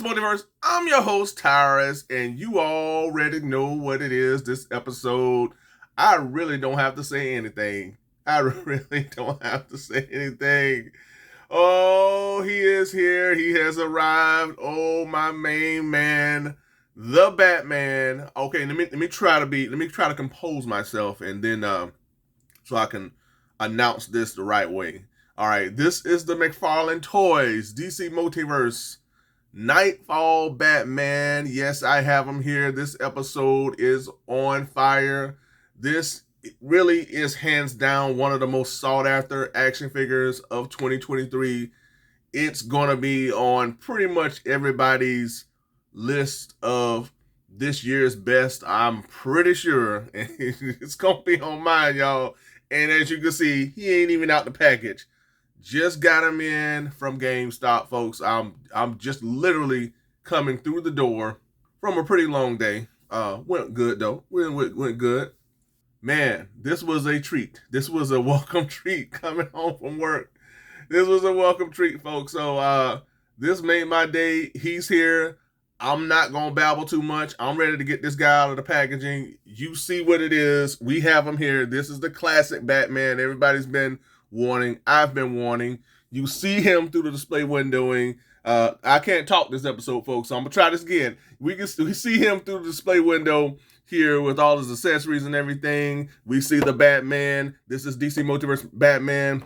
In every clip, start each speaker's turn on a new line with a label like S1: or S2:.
S1: Multiverse. I'm your host, Tyrus, and you already know what it is this episode. I really don't have to say anything. I really don't have to say anything. Oh, he is here. He has arrived. Oh, my main man, the Batman. Okay, let me try to compose myself, and then so I can announce this the right way. All right, this is the McFarlane Toys DC Multiverse Knightfall Batman. Yes, I have him here. This episode is on fire. This really is hands down one of the most sought after action figures of 2023. It's going to be on pretty much everybody's list of this year's best. I'm pretty sure it's going to be on mine, y'all. And as you can see, he ain't even out the package. Just got him in from GameStop, folks. I'm just literally coming through the door from a pretty long day. Went good though. Went good. Man, this was a treat. This was a welcome treat coming home from work. This was a welcome treat, folks. So this made my day. He's here. I'm not gonna babble too much. I'm ready to get this guy out of the packaging. You see what it is. We have him here. This is the classic Batman. Everybody's been warning. I've been warning. You see him through the display windowing. I can't talk this episode, folks, so I'm gonna try this again. We see him through the display window here with all his accessories and everything. We see the Batman. This is DC Multiverse Batman.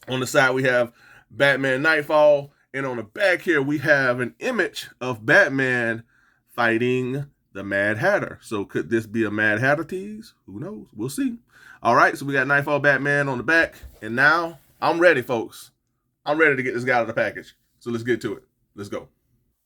S1: On the side, we have Batman Knightfall. And on the back here, we have an image of Batman fighting the Mad Hatter. So could this be a Mad Hatter tease? Who knows? We'll see. All right, so we got Knightfall Batman on the back. And now I'm ready, folks. I'm ready to get this guy out of the package. So let's get to it. Let's go.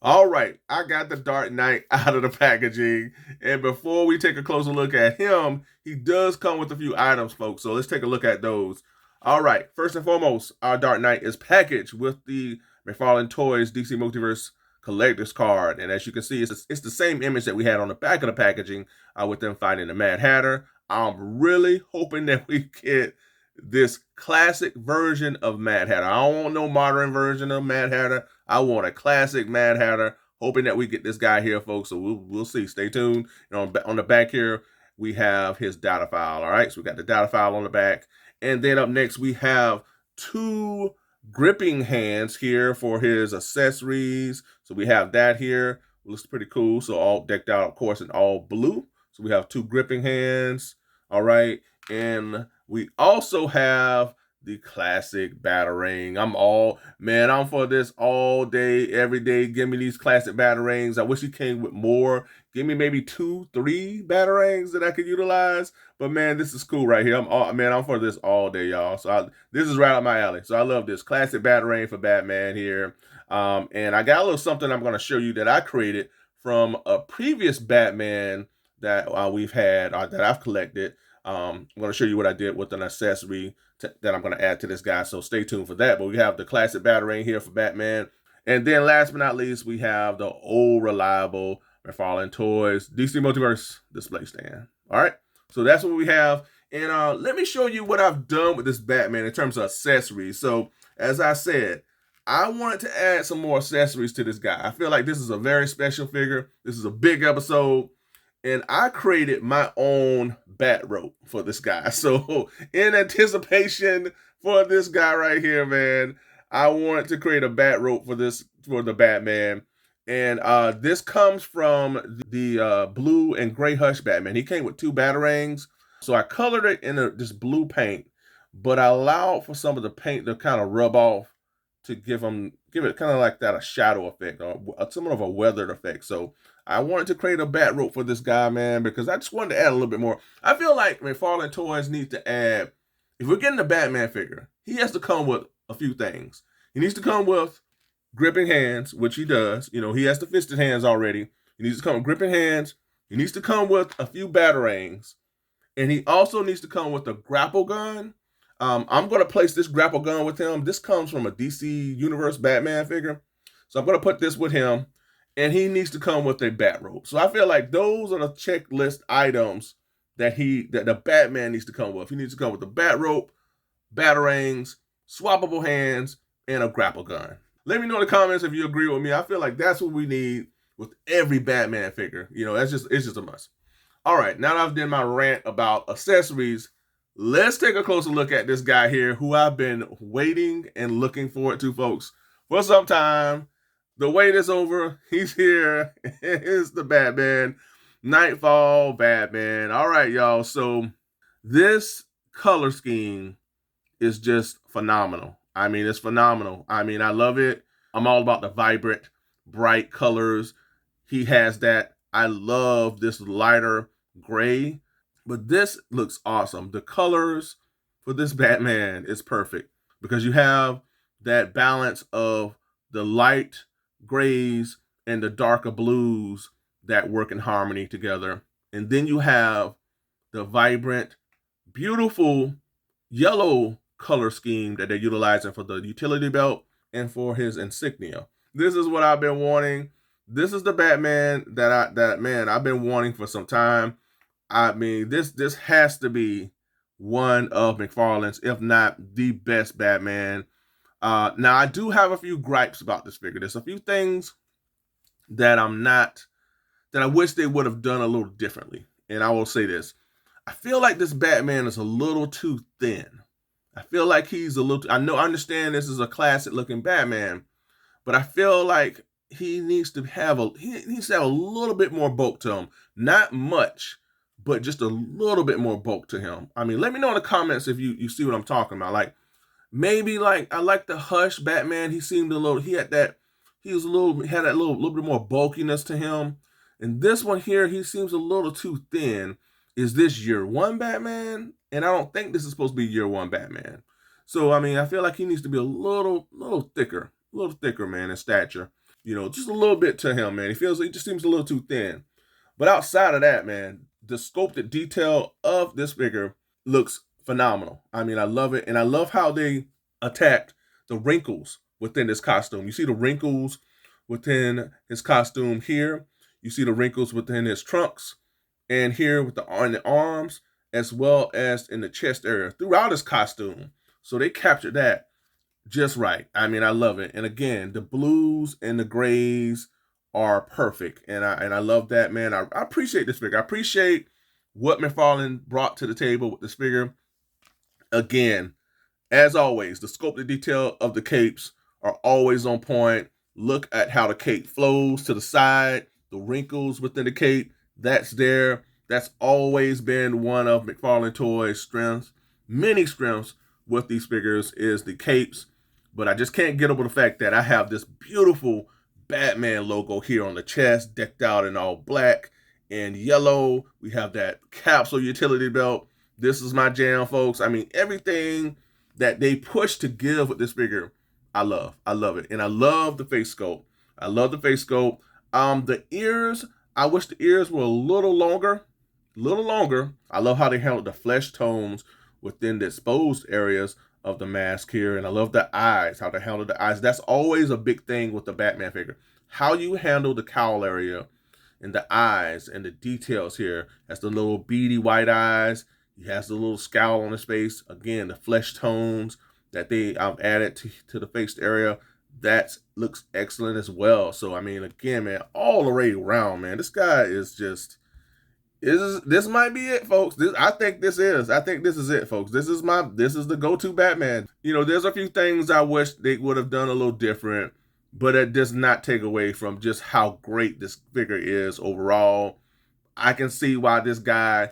S1: All right, I got the Dark Knight out of the packaging. And before we take a closer look at him, he does come with a few items, folks. So let's take a look at those. All right, first and foremost, our Dark Knight is packaged with the McFarlane Toys DC Multiverse Collector's Card. And as you can see, it's the same image that we had on the back of the packaging with them fighting the Mad Hatter. I'm really hoping that we get this classic version of Mad Hatter. I don't want no modern version of Mad Hatter. I want a classic Mad Hatter. Hoping that we get this guy here, folks. So we'll see. Stay tuned. And on the back here, we have his data file. All right, so we got the data file on the back. And then up next, we have two gripping hands here for his accessories. So we have that here. Looks pretty cool. So all decked out, of course, in all blue. So we have two gripping hands. All right. And we also have the classic Batarang. I'm for this all day, every day. Give me these classic Batarangs. I wish he came with more. Give me maybe 2, 3 Batarangs that I could utilize. But man, this is cool right here. I'm for this all day, y'all. So this is right up my alley. So I love this classic Batarang for Batman here. And I got a little something I'm going to show you that I created from a previous Batman that we've had, that I've collected. I'm going to show you what I did with an accessory that I'm going to add to this guy. So stay tuned for that. But we have the classic Batarang here for Batman. And then last but not least, we have the old reliable McFarlane Toys DC Multiverse display stand. All right. So that's what we have. And let me show you what I've done with this Batman in terms of accessories. So as I said, I wanted to add some more accessories to this guy. I feel like this is a very special figure. This is a big episode. And I created my own bat rope for this guy. So in anticipation for this guy right here, man, I wanted to create a bat rope for the Batman. And this comes from the blue and gray Hush Batman. He came with 2 Batarangs. So I colored it in this blue paint, but I allowed for some of the paint to kind of rub off to give it kind of like that a shadow effect or somewhat of a weathered effect. So I wanted to create a bat rope for this guy, man, because I just wanted to add a little bit more. I feel like McFarlane Toys needs to add, if we're getting a Batman figure, he has to come with a few things. He needs to come with gripping hands, which he does. You know, he has the fisted hands already. He needs to come with gripping hands. He needs to come with a few Batarangs. And he also needs to come with a grapple gun. I'm going to place this grapple gun with him. This comes from a DC Universe Batman figure. So I'm going to put this with him. And he needs to come with a bat rope. So I feel like those are the checklist items that the Batman needs to come with. He needs to come with a bat rope, Batarangs, swappable hands, and a grapple gun. Let me know in the comments if you agree with me. I feel like that's what we need with every Batman figure. You know, it's just a must. All right, now that I've done my rant about accessories, let's take a closer look at this guy here who I've been waiting and looking forward to, folks, for some time. The wait is over. He's here. It's the Batman. Knightfall Batman. All right, y'all. So this color scheme is just phenomenal. I mean, it's phenomenal. I mean, I love it. I'm all about the vibrant, bright colors. He has that. I love this lighter gray, but this looks awesome. The colors for this Batman is perfect because you have that balance of the light grays and the darker blues that work in harmony together. And then you have the vibrant, beautiful yellow color scheme that they're utilizing for the utility belt and for his insignia. This is what I've been wanting. This is the Batman that I've been wanting for some time. I mean, this has to be one of McFarlane's, if not the best Batman. Now I do have a few gripes about this figure. There's a few things that I wish they would have done a little differently. And I will say this. I feel like this Batman is a little too thin. I feel like he's a little, I understand this is a classic looking Batman, but I feel like he needs to have a little bit more bulk to him. Not much, but just a little bit more bulk to him. I mean, let me know in the comments if you see what I'm talking about. Like, maybe like I like the Hush Batman. He seemed a little, had that little bit more bulkiness to him. And this one here, he seems a little too thin. Is this year one Batman? And I don't think this is supposed to be year one Batman. So, I mean, I feel like he needs to be a little thicker, man, in stature. You know, just a little bit to him, man. He just seems a little too thin. But outside of that, man, the sculpted detail of this figure looks phenomenal. I mean, I love it. And I love how they attacked the wrinkles within his costume. You see the wrinkles within his costume here. You see the wrinkles within his trunks. And here with the arms, as well as in the chest area throughout his costume. So they captured that just right. I mean, I love it. And again, the blues and the grays are perfect. And I love that, man. I appreciate this figure. I appreciate what McFarlane brought to the table with this figure. Again, as always, the sculpted detail of the capes are always on point. Look at how the cape flows to the side, the wrinkles within the cape. That's there. That's always been one of McFarlane Toys' strengths. Many strengths with these figures is the capes. But I just can't get over the fact that I have this beautiful Batman logo here on the chest, decked out in all black and yellow. We have that capsule utility belt. This is my jam, folks. I mean, everything that they push to give with this figure, I love. I love it. And I love the face sculpt. The ears, I wish the ears were a little longer. I love how they handled the flesh tones within the exposed areas of the mask here. And I love the eyes, how they handle the eyes. That's always a big thing with the Batman figure. How you handle the cowl area and the eyes and the details here. That's the little beady white eyes. He has the little scowl on his face. Again, the flesh tones that they added to the face area. That looks excellent as well. So, I mean, again, man, all the way around, man, this guy is just, this might be it, folks. I think this is it, folks. This is the go-to Batman. You know, there's a few things I wish they would have done a little different, but it does not take away from just how great this figure is overall. I can see why this guy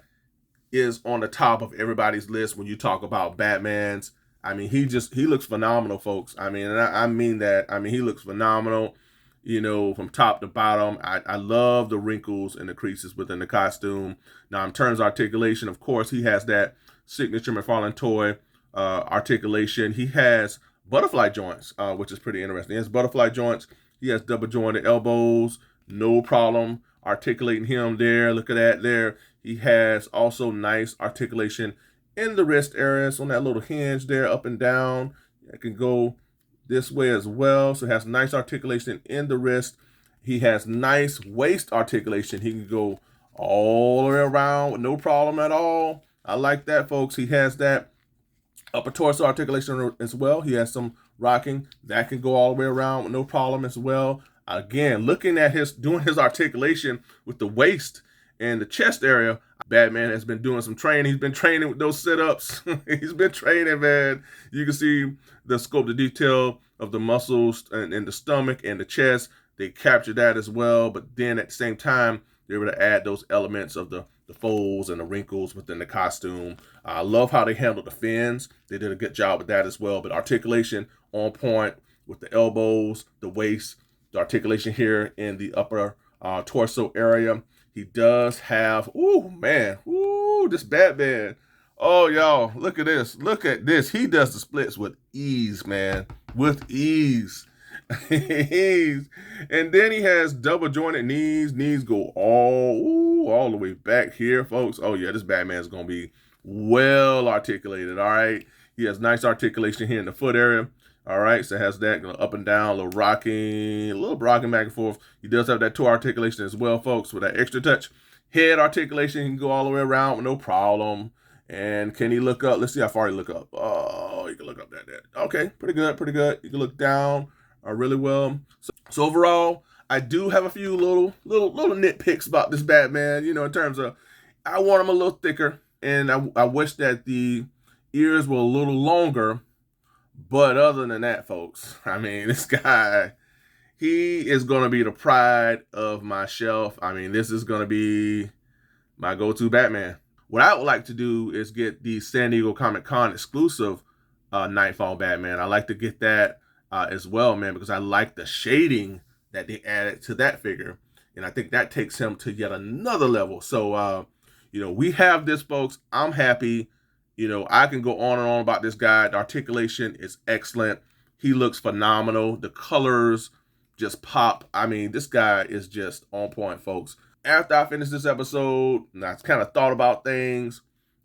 S1: is on the top of everybody's list when you talk about Batmans. I mean, he looks phenomenal, folks. I mean, and I mean that. I mean, he looks phenomenal, you know, from top to bottom. I love the wrinkles and the creases within the costume. Now, in terms of articulation, of course, he has that signature McFarlane toy articulation. He has butterfly joints, which is pretty interesting. He has butterfly joints. He has double jointed elbows. No problem articulating him there. Look at that there. He has also nice articulation in the wrist areas on that little hinge there, up and down. It can go this way as well. So it has nice articulation in the wrist. He has nice waist articulation. He can go all the way around with no problem at all. I like that, folks. He has that upper torso articulation as well. He has some rocking that can go all the way around with no problem as well. Again, looking at doing his articulation with the waist and the chest area, Batman has been doing some training. He's been training with those sit-ups. He's been training, man. You can see the scope, the detail of the muscles and the stomach and the chest. They captured that as well, but then at the same time, they're able to add those elements of the folds and the wrinkles within the costume. I love how they handled the fins. They did a good job with that as well. But articulation on point with the elbows, the waist, the articulation here in the upper torso area. He does have, ooh, man, ooh, this Batman. Oh, y'all, look at this. Look at this. He does the splits with ease, man, with ease. And then he has double jointed knees. Knees go all the way back here, folks. Oh yeah, this Batman is gonna be well articulated. All right, he has nice articulation here in the foot area. All right, so it has that up and down, a little rocking back and forth. He does have that toe articulation as well, folks, with that extra touch. Head articulation, he can go all the way around with no problem. And can he look up? Let's see how far he look up. Oh, you can look up that. Okay, pretty good. You can look down really well. So overall, I do have a few little nitpicks about this Batman. In terms of, I want him a little thicker, and I wish that the ears were a little longer. But other than that, folks, I mean, this guy, he is going to be the pride of my shelf. I mean, this is going to be my go-to Batman. What I would like to do is get the San Diego Comic-Con exclusive Knightfall Batman. I like to get that as well, man, because I like the shading that they added to that figure. And I think that takes him to yet another level. So, we have this, folks. I'm happy. I can go on and on about this guy. The articulation is excellent. He looks phenomenal. The colors just pop. I mean, this guy is just on point, folks. After I finish this episode, and I kind of thought about things,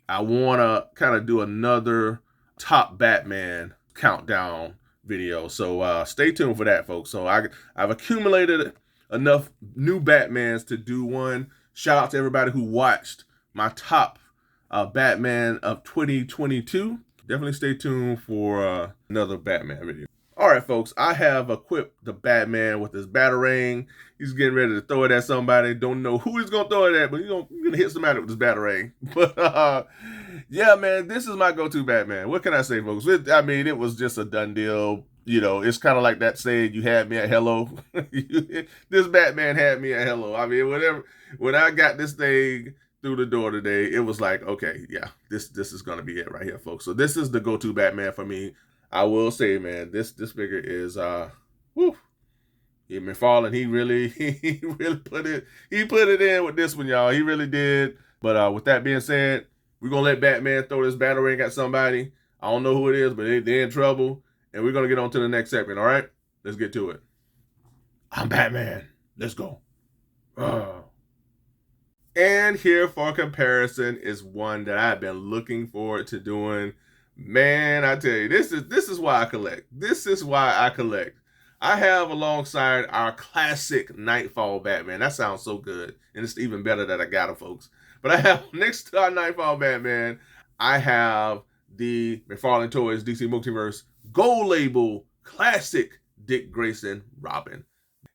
S1: I want to kind of do another top Batman countdown video. So stay tuned for that, folks. So I've accumulated enough new Batmans to do one. Shout out to everybody who watched my top Batman of 2022. Definitely stay tuned for another Batman video. All right, folks, I have equipped the Batman with his Batarang. He's getting ready to throw it at somebody. Don't know who he's going to throw it at, but he's going to hit somebody with his Batarang. But, yeah, man, this is my go-to Batman. What can I say, folks? It was just a done deal. It's kind of like that saying, you had me at hello. This Batman had me at hello. I mean, when I got this thing through the door today, it was like, okay, yeah, this is going to be it right here, folks. So this is the go-to Batman for me. I will say, man, this figure is McFarlane, he really put it in with this one, y'all. He really did. But with that being said, we're gonna let Batman throw this Batarang at somebody. I don't know who it is, but they're in trouble. And we're gonna get on to the next segment, all right? Let's get to it. I'm Batman. Let's go. And here for comparison is one that I've been looking forward to doing. Man, I tell you, this is why I collect. This is why I collect. I have alongside our classic Knightfall Batman. That sounds so good. And it's even better that I got him, folks. But I have, next to our Knightfall Batman, I have the McFarlane Toys DC Multiverse Gold Label Classic Dick Grayson Robin.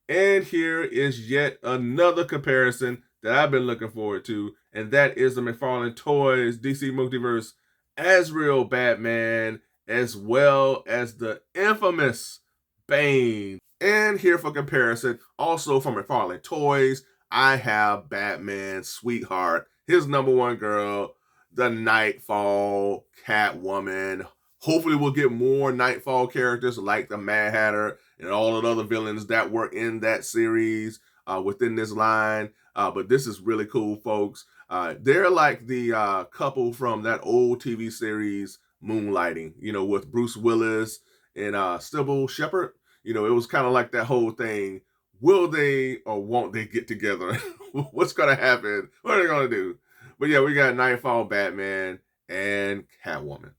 S1: And here is yet another comparison that I've been looking forward to. And that is the McFarlane Toys DC Multiverse Azrael Batman, as well as the infamous Bane. And here for comparison, also from McFarlane Toys, I have Batman's sweetheart, his number one girl, the Knightfall Catwoman. Hopefully we'll get more Knightfall characters like the Mad Hatter and all the other villains that were in that series within this line. But this is really cool, folks. They're like the couple from that old TV series Moonlighting, with Bruce Willis and Sybil Shepherd. It was kind of like that whole thing. Will they or won't they get together? What's going to happen? What are they going to do? But yeah, we got Knightfall Batman and Catwoman.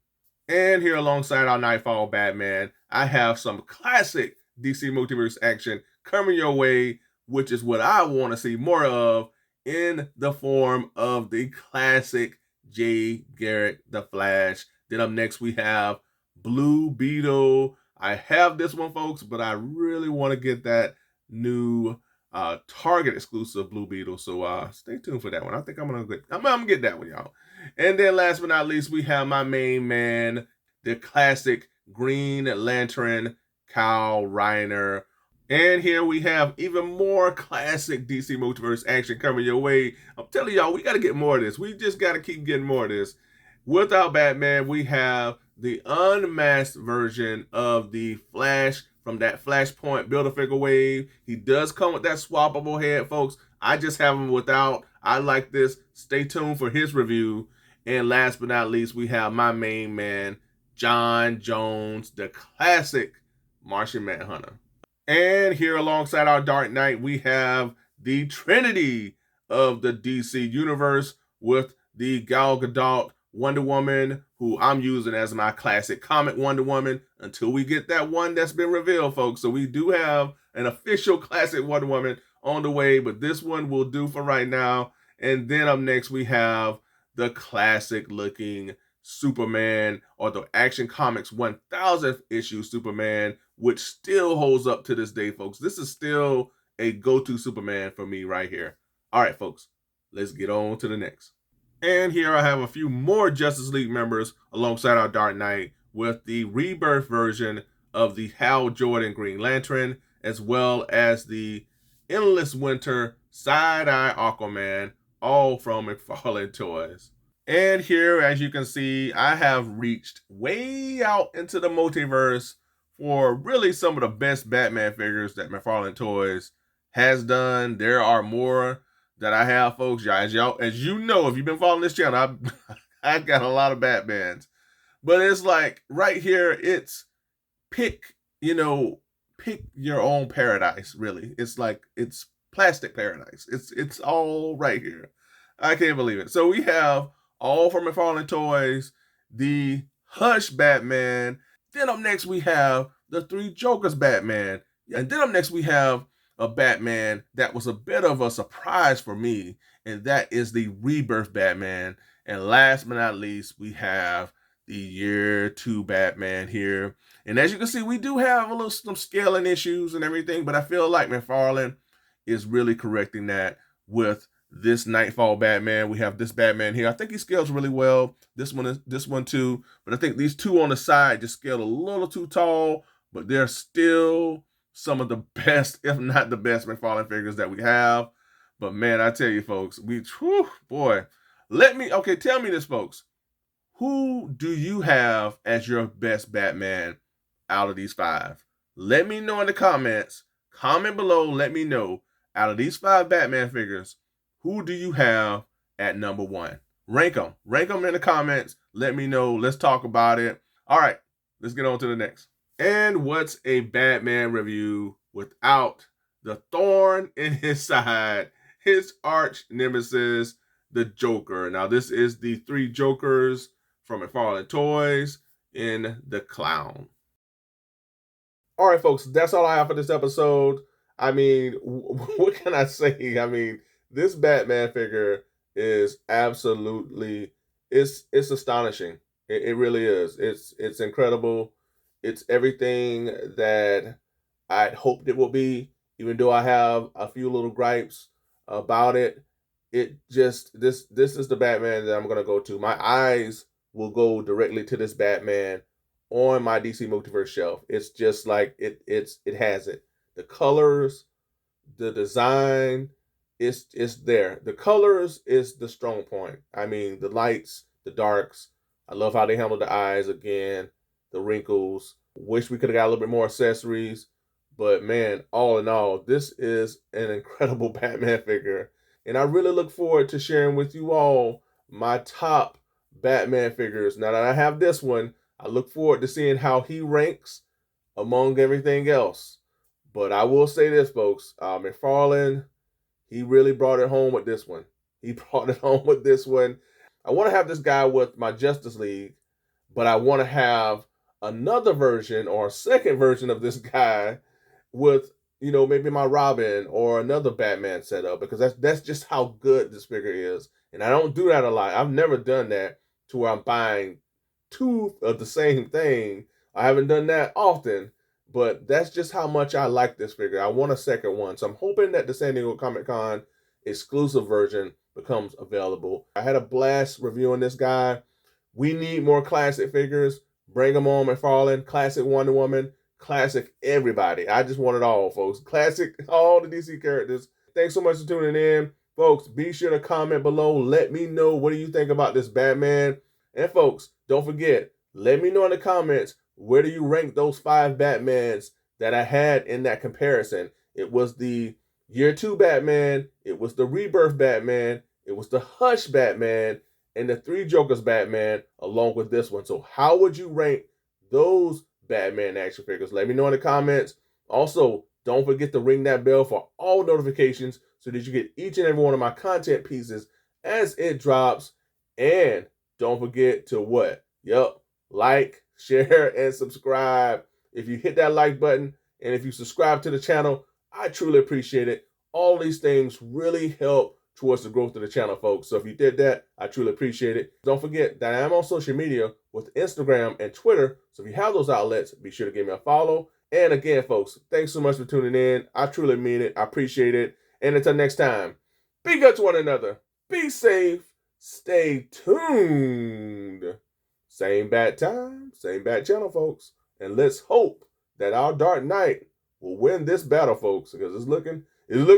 S1: And here alongside our Knightfall Batman, I have some classic DC Multiverse action coming your way, which is what I want to see more of in the form of the classic Jay Garrick, the Flash, Then up next we have Blue Beetle. I have this one, folks, but I really want to get that new Target exclusive Blue Beetle. So stay tuned for that one. I think I'm gonna get that one, y'all. And then last but not least, we have my main man, the classic Green Lantern, Kyle Reiner. And here we have even more classic DC Multiverse action coming your way. I'm telling y'all, we got to get more of this. We just got to keep getting more of this. Without Batman, we have the unmasked version of the Flash from that Flashpoint Build-A-Figure wave. He does come with that swappable head, folks. I just have him without. I like this. Stay tuned for his review. And last but not least, we have my main man, John Jones, the classic Martian Manhunter. And here alongside our Dark Knight, we have the Trinity of the DC Universe with the Gal Gadot Wonder Woman, who I'm using as my classic comic Wonder Woman until we get that one that's been revealed, folks. So we do have an official classic Wonder Woman on the way, but this one will do for right now. And then up next, we have the classic looking Superman, or the Action Comics 1000th issue Superman, which still holds up to this day, folks. This is still a go-to Superman for me right here. All right, folks, let's get on to the next. And here I have a few more Justice League members alongside our Dark Knight with the rebirth version of the Hal Jordan Green Lantern, as well as the Endless Winter Side-Eye Aquaman, all from McFarlane Toys. And here, as you can see, I have reached way out into the multiverse for really some of the best Batman figures that McFarlane Toys has done. There are more that I have, folks. As you know, if you've been following this channel, I've got a lot of Batmans. But it's like right here, it's pick your own paradise, really. It's like it's plastic paradise. It's all right here. I can't believe it. So we have all from McFarlane Toys, the Hush Batman. Then up next we have the Three Jokers Batman. And then up next we have a Batman that was a bit of a surprise for me, and that is the Rebirth Batman. And last but not least, we have the Year 2 Batman here. And as you can see, we do have some scaling issues and everything, but I feel like McFarlane is really correcting that with this Knightfall Batman. We have this Batman here. I think he scales really well. This one too. But I think these two on the side just scale a little too tall, but they're still some of the best, if not the best, McFarlane figures that we have. But man, I tell you, folks, tell me this, folks. Who do you have as your best Batman out of these 5? Let me know in the comments. Comment below. Let me know, out of these 5 Batman figures, who do you have at number 1? Rank them. Rank them in the comments. Let me know. Let's talk about it. All right, let's get on to the next. And what's a Batman review without the thorn in his side, his arch nemesis, the Joker? Now, this is the Three Jokers from McFarlane Toys in the Clown. All right, folks, that's all I have for this episode. I mean, what can I say? I mean, this Batman figure is absolutely, it's astonishing. It really is. It's incredible. It's everything that I'd hoped it would be, even though I have a few little gripes about it. It just, this is the Batman that I'm gonna go to. My eyes will go directly to this Batman on my DC Multiverse shelf. It's just like it has it. The colors, the design, it's there. The colors is the strong point. I mean, the lights, the darks. I love how they handle the eyes again, the wrinkles. Wish we could have got a little bit more accessories, but man, all in all, this is an incredible Batman figure. And I really look forward to sharing with you all my top Batman figures. Now that I have this one, I look forward to seeing how he ranks among everything else. But I will say this, folks, McFarlane, he really brought it home with this one. He brought it home with this one. I want to have this guy with my Justice League, but I want to have another version or a second version of this guy with, maybe my Robin or another Batman setup, because that's just how good this figure is. And I don't do that a lot. I've never done that to where I'm buying tooth of the same thing. I haven't done that often, but that's just how much I like this figure. I want a second one. So I'm hoping that the San Diego Comic-Con exclusive version becomes available. I had a blast reviewing this guy. We need more classic figures. Bring them on, McFarlane. Classic Wonder Woman. Classic everybody. I just want it all, folks. Classic all the DC characters. Thanks so much for tuning in. Folks, be sure to comment below. Let me know, what do you think about this Batman? And folks, don't forget, let me know in the comments, where do you rank those 5 Batmans that I had in that comparison? It was the Year 2 Batman, it was the Rebirth Batman, it was the Hush Batman, and the 3 Jokers Batman, along with this one. So how would you rank those Batman action figures? Let me know in the comments. Also, don't forget to ring that bell for all notifications so that you get each and every one of my content pieces as it drops. And don't forget to what? Yep, like, share, and subscribe. If you hit that like button and if you subscribe to the channel, I truly appreciate it. All these things really help towards the growth of the channel, folks. So if you did that, I truly appreciate it. Don't forget that I am on social media with Instagram and Twitter. So if you have those outlets, be sure to give me a follow. And again, folks, thanks so much for tuning in. I truly mean it. I appreciate it. And until next time, be good to one another. Be safe. Stay tuned. Same bad time, same bad channel, folks. And let's hope that our Dark Knight will win this battle, folks, because it's looking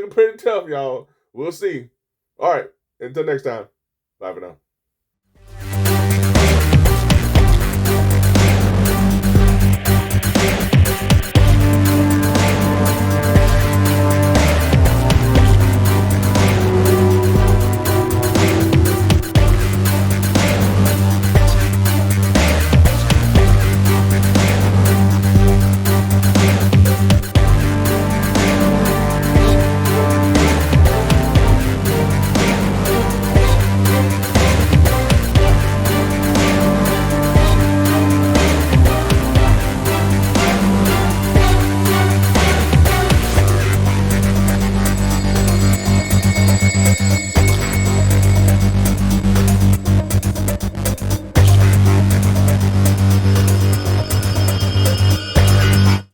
S1: pretty tough, y'all. We'll see. All right, until next time. Bye for now.